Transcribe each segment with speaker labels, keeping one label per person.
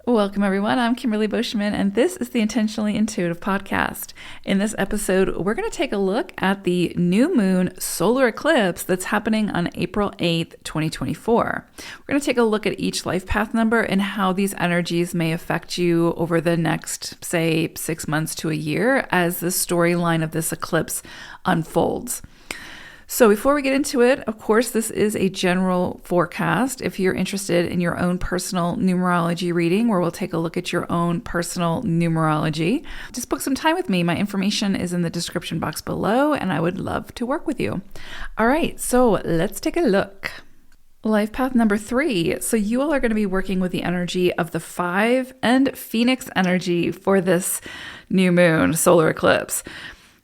Speaker 1: Welcome, everyone. I'm Kimberly Bushman, and this is the Intentionally Intuitive podcast. In this episode, we're going to take a look at the new moon solar eclipse that's happening on April 8th, 2024. We're going to take a look at each life path number and how these energies may affect you over the next, say, 6 months to a year as the storyline of this eclipse unfolds. So before we get into it, of course, this is a general forecast. If you're interested in your own personal numerology reading, where we'll take a look at your own personal numerology, just book some time with me. My information is in the description box below, and I would love to work with you. All right, so let's take a look. Life path number 3. So you all are going to be working with the energy of the 5 and Phoenix energy for this new moon solar eclipse.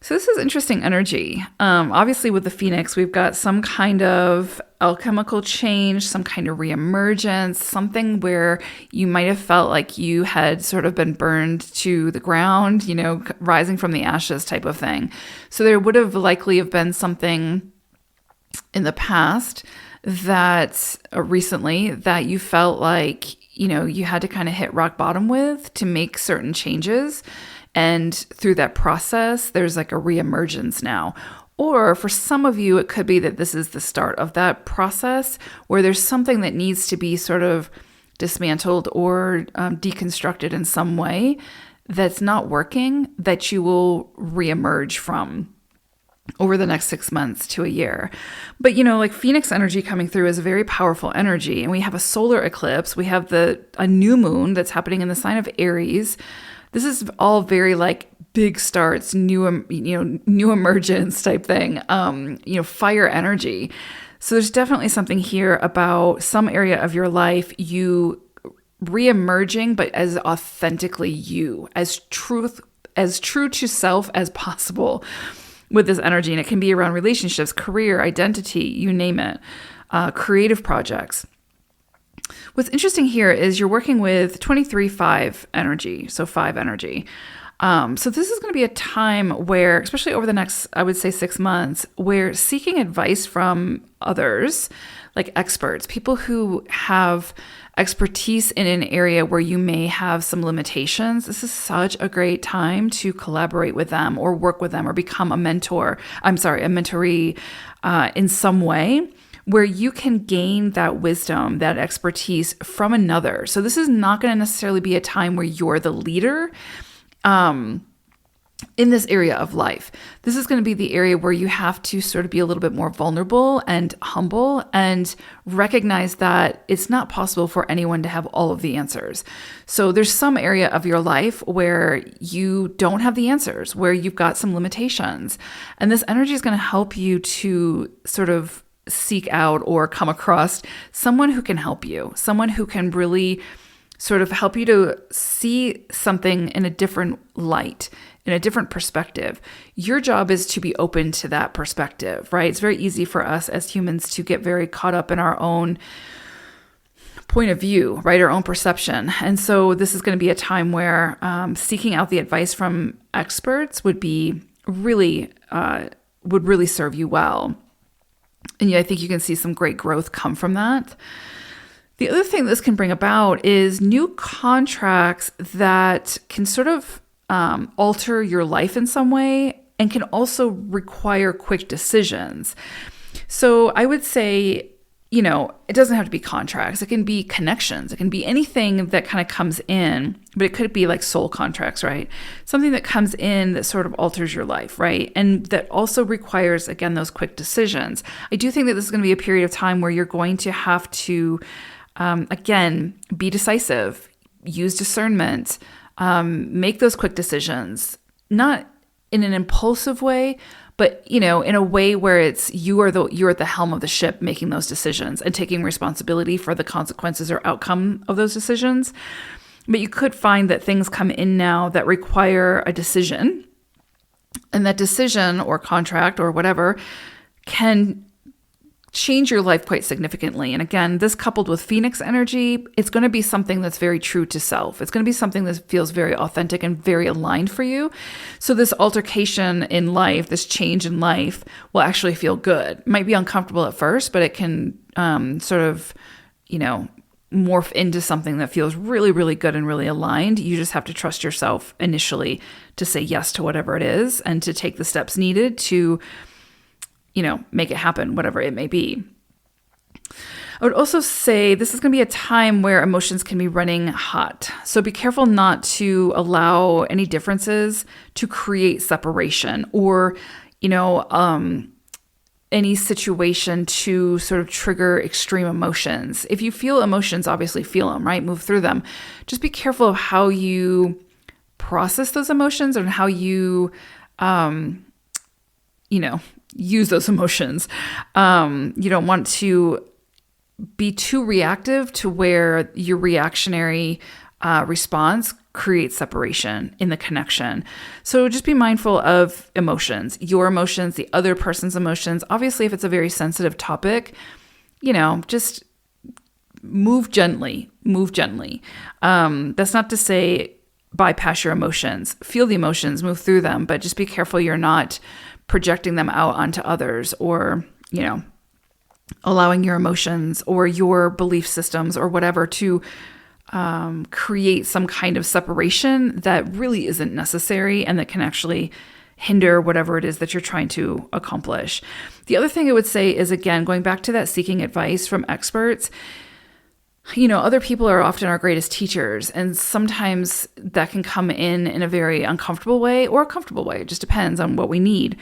Speaker 1: So this is interesting energy. Obviously with the Phoenix, we've got some kind of alchemical change, some kind of reemergence, something where you might have felt like you had sort of been burned to the ground, rising from the ashes type of thing. So there would have likely have been something in the past that recently that you felt like, you had to kind of hit rock bottom with to make certain changes. And through that process, there's like a reemergence now. Or for some of you, it could be that this is the start of that process where there's something that needs to be sort of dismantled or deconstructed in some way that's not working, that you will reemerge from over the next 6 months to a year. But, like Phoenix energy coming through is a very powerful energy. And we have a solar eclipse. We have a new moon that's happening in the sign of Aries. This is all very like big starts, new emergence type thing, fire energy. So there's definitely something here about some area of your life, you reemerging, but as authentically you, as true to self as possible with this energy. And it can be around relationships, career, identity, you name it, creative projects. What's interesting here is you're working with 23-5 energy, so 5 energy. So this is going to be a time where, especially over the next, I would say 6 months, where seeking advice from others, like experts, people who have expertise in an area where you may have some limitations, this is such a great time to collaborate with them or work with them or become a mentoree in some way, where you can gain that wisdom, that expertise from another. So this is not going to necessarily be a time where you're the leader in this area of life. This is going to be the area where you have to sort of be a little bit more vulnerable and humble and recognize that it's not possible for anyone to have all of the answers. So there's some area of your life where you don't have the answers, where you've got some limitations. And this energy is going to help you to sort of seek out or come across someone who can help you, someone who can really sort of help you to see something in a different light, in a different perspective. Your job is to be open to that perspective, right? It's very easy for us as humans to get very caught up in our own point of view, right? Our own perception. And so this is going to be a time where seeking out the advice from experts would really serve you well. And I think you can see some great growth come from that. The other thing this can bring about is new contracts that can sort of alter your life in some way and can also require quick decisions. So I would say, it doesn't have to be contracts. It can be connections. It can be anything that kind of comes in, but it could be like soul contracts, right? Something that comes in that sort of alters your life, right? And that also requires, again, those quick decisions. I do think that this is going to be a period of time where you're going to have to, again, be decisive, use discernment, make those quick decisions, not in an impulsive way, but, in a way where it's you're at the helm of the ship making those decisions and taking responsibility for the consequences or outcome of those decisions. But you could find that things come in now that require a decision, and that decision or contract or whatever can change your life quite significantly. And again, this coupled with Phoenix energy, it's going to be something that's very true to self. It's going to be something that feels very authentic and very aligned for you. So this altercation in life, this change in life will actually feel good. It might be uncomfortable at first, but it can sort of, morph into something that feels really, really good and really aligned. You just have to trust yourself initially to say yes to whatever it is and to take the steps needed to, make it happen, whatever it may be. I would also say this is going to be a time where emotions can be running hot. So be careful not to allow any differences to create separation or, any situation to sort of trigger extreme emotions. If you feel emotions, obviously feel them, right? Move through them. Just be careful of how you process those emotions and how you, use those emotions. You don't want to be too reactive to where your reactionary response creates separation in the connection. So just be mindful of emotions, your emotions, the other person's emotions. Obviously, if it's a very sensitive topic, just move gently. That's not to say bypass your emotions. Feel the emotions, move through them, but just be careful you're not projecting them out onto others or, allowing your emotions or your belief systems or whatever to create some kind of separation that really isn't necessary and that can actually hinder whatever it is that you're trying to accomplish. The other thing I would say is, again, going back to that seeking advice from experts, other people are often our greatest teachers, and sometimes that can come in a very uncomfortable way or a comfortable way. It just depends on what we need.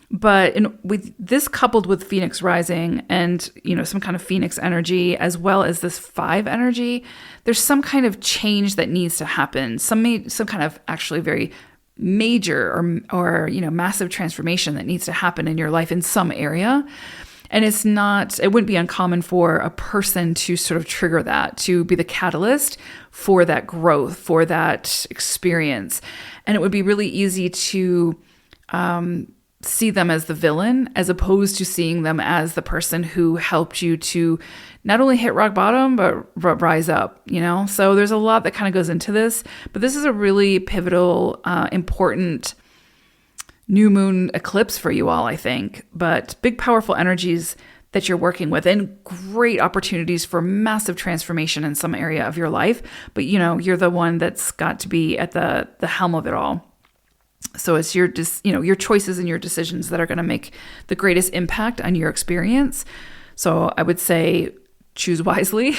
Speaker 1: But with this coupled with Phoenix rising and, some kind of Phoenix energy, as well as this 5 energy, there's some kind of change that needs to happen. Some kind of actually very major or massive transformation that needs to happen in your life in some area. And it wouldn't be uncommon for a person to sort of trigger that, to be the catalyst for that growth, for that experience. And it would be really easy to, see them as the villain as opposed to seeing them as the person who helped you to not only hit rock bottom, but rise up, So there's a lot that kind of goes into this, but this is a really pivotal, important new moon eclipse for you all, I think. But big, powerful energies that you're working with and great opportunities for massive transformation in some area of your life. But, you're the one that's got to be at the helm of it all. So it's your choices and your decisions that are going to make the greatest impact on your experience. So I would say choose wisely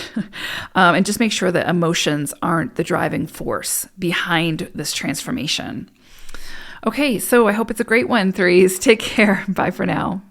Speaker 1: and just make sure that emotions aren't the driving force behind this transformation. Okay, so I hope it's a great one, threes. Take care. Bye for now.